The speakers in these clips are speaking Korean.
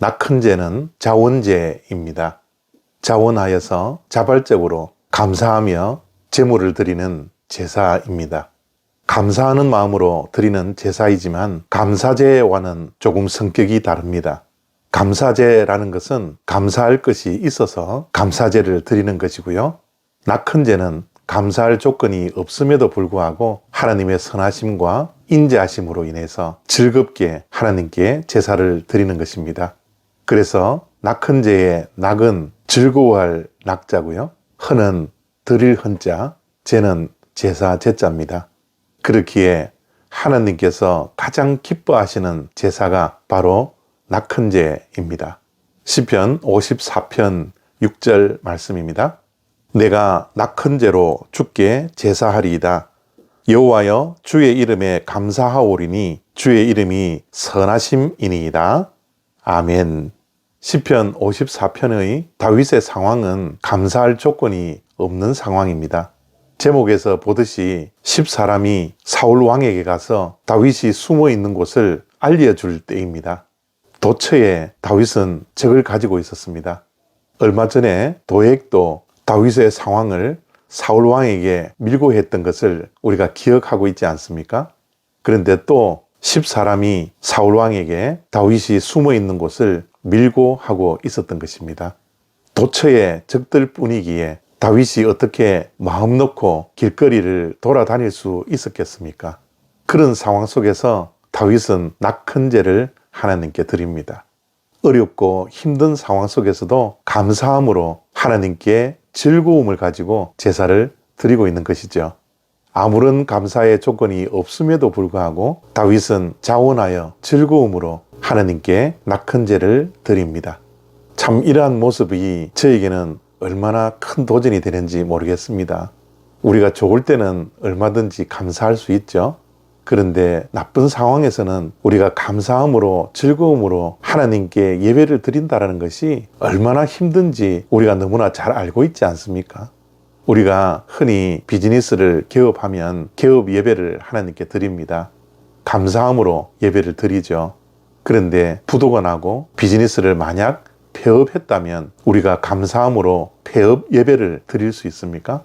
낙헌제는 자원제입니다. 자원하여서 자발적으로 감사하며 제물을 드리는 제사입니다. 감사하는 마음으로 드리는 제사이지만 감사제와는 조금 성격이 다릅니다. 감사제라는 것은 감사할 것이 있어서 감사제를 드리는 것이고요. 낙헌제는 감사할 조건이 없음에도 불구하고 하나님의 선하심과 인자하심으로 인해서 즐겁게 하나님께 제사를 드리는 것입니다. 그래서 낙헌제의 낙은 즐거워할 낙자고요. 헌은 드릴 헌자, 제는 제사 제자입니다. 그렇기에 하나님께서 가장 기뻐하시는 제사가 바로 낙헌제입니다. 시편 54편 6절 말씀입니다. 내가 낙헌제로 주께 제사하리이다. 여호와여 주의 이름에 감사하오리니 주의 이름이 선하심이니이다. 아멘. 시편 54편의 다윗의 상황은 감사할 조건이 없는 상황입니다. 제목에서 보듯이 10사람이 사울 왕에게 가서 다윗이 숨어 있는 곳을 알려줄 때입니다. 도처에 다윗은 적을 가지고 있었습니다. 얼마 전에 도액도 다윗의 상황을 사울 왕에게 밀고 했던 것을 우리가 기억하고 있지 않습니까? 그런데 또 10사람이 사울 왕에게 다윗이 숨어 있는 곳을 밀고 하고 있었던 것입니다. 도처의 적들 뿐이기에 다윗이 어떻게 마음 놓고 길거리를 돌아다닐 수 있었겠습니까? 그런 상황 속에서 다윗은 낙헌제를 하나님께 드립니다. 어렵고 힘든 상황 속에서도 감사함으로 하나님께 즐거움을 가지고 제사를 드리고 있는 것이죠. 아무런 감사의 조건이 없음에도 불구하고 다윗은 자원하여 즐거움으로 하나님께 낙헌제를 드립니다. 참 이러한 모습이 저에게는 얼마나 큰 도전이 되는지 모르겠습니다. 우리가 좋을 때는 얼마든지 감사할 수 있죠. 그런데 나쁜 상황에서는 우리가 감사함으로 즐거움으로 하나님께 예배를 드린다는 것이 얼마나 힘든지 우리가 너무나 잘 알고 있지 않습니까? 우리가 흔히 비즈니스를 개업하면 개업 예배를 하나님께 드립니다. 감사함으로 예배를 드리죠. 그런데 부도가 나고 비즈니스를 만약 폐업했다면 우리가 감사함으로 폐업 예배를 드릴 수 있습니까?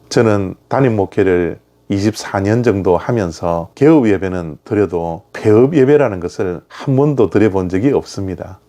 저는 담임 목회를 24년 정도 하면서 개업 예배는 드려도 폐업 예배라는 것을 한 번도 드려본 적이 없습니다.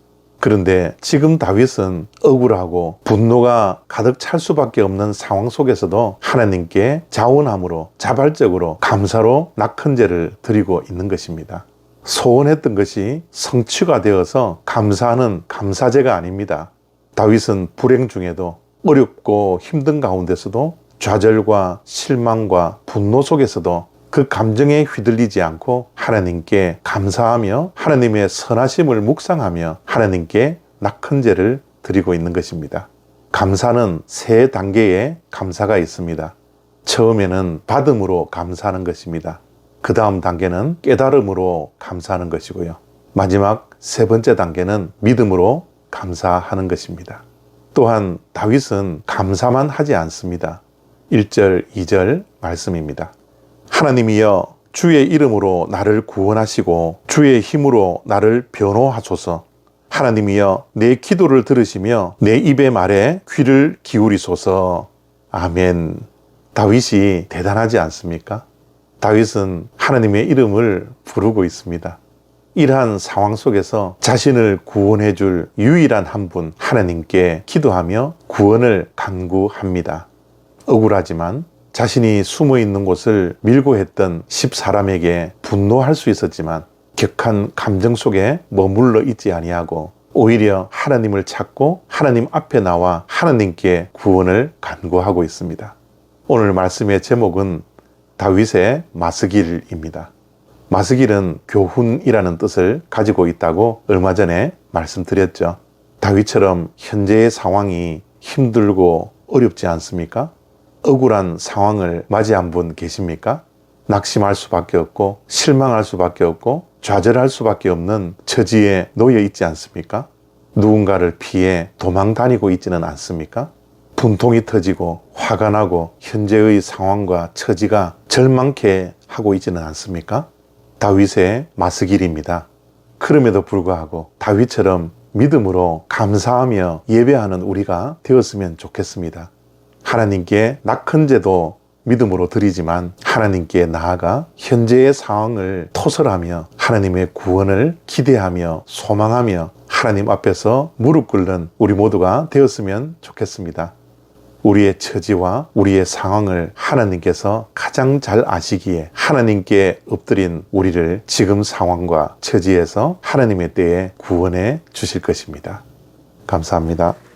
그런데 지금 다윗은 억울하고 분노가 가득 찰 수밖에 없는 상황 속에서도 하나님께 자원함으로 자발적으로 감사로 낙헌제를 드리고 있는 것입니다. 소원했던 것이 성취가 되어서 감사하는 감사제가 아닙니다. 다윗은 불행 중에도 어렵고 힘든 가운데서도 좌절과 실망과 분노 속에서도 그 감정에 휘둘리지 않고 하나님께 감사하며 하나님의 선하심을 묵상하며 하나님께 낙헌제를 드리고 있는 것입니다. 감사는 세 단계의 감사가 있습니다. 처음에는 받음으로 감사하는 것입니다. 그 다음 단계는 깨달음으로 감사하는 것이고요. 마지막 세 번째 단계는 믿음으로 감사하는 것입니다. 또한 다윗은 감사만 하지 않습니다. 1절, 2절 말씀입니다. 하나님이여 주의 이름으로 나를 구원하시고 주의 힘으로 나를 변호하소서. 하나님이여 내 기도를 들으시며 내 입의 말에 귀를 기울이소서. 아멘. 다윗이 대단하지 않습니까? 다윗은 하나님의 이름을 부르고 있습니다. 이러한 상황 속에서 자신을 구원해 줄 유일한 한 분 하나님께 기도하며 구원을 간구합니다. 억울하지만 자신이 숨어 있는 곳을 밀고 했던 10사람에게 분노할 수 있었지만 격한 감정 속에 머물러 있지 아니하고 오히려 하나님을 찾고 하나님 앞에 나와 하나님께 구원을 간구하고 있습니다. 오늘 말씀의 제목은 다윗의 마스길입니다. 마스길은 교훈이라는 뜻을 가지고 있다고 얼마 전에 말씀드렸죠. 다윗처럼 현재의 상황이 힘들고 어렵지 않습니까? 억울한 상황을 맞이한 분 계십니까? 낙심할 수밖에 없고 실망할 수밖에 없고 좌절할 수밖에 없는 처지에 놓여 있지 않습니까? 누군가를 피해 도망 다니고 있지는 않습니까? 분통이 터지고 화가 나고 현재의 상황과 처지가 절망케 하고 있지는 않습니까? 다윗의 마스길입니다. 그럼에도 불구하고 다윗처럼 믿음으로 감사하며 예배하는 우리가 되었으면 좋겠습니다. 하나님께 낙헌제도 믿음으로 드리지만 하나님께 나아가 현재의 상황을 토설하며 하나님의 구원을 기대하며 소망하며 하나님 앞에서 무릎 꿇는 우리 모두가 되었으면 좋겠습니다. 우리의 처지와 우리의 상황을 하나님께서 가장 잘 아시기에 하나님께 엎드린 우리를 지금 상황과 처지에서 하나님의 때에 구원해 주실 것입니다. 감사합니다.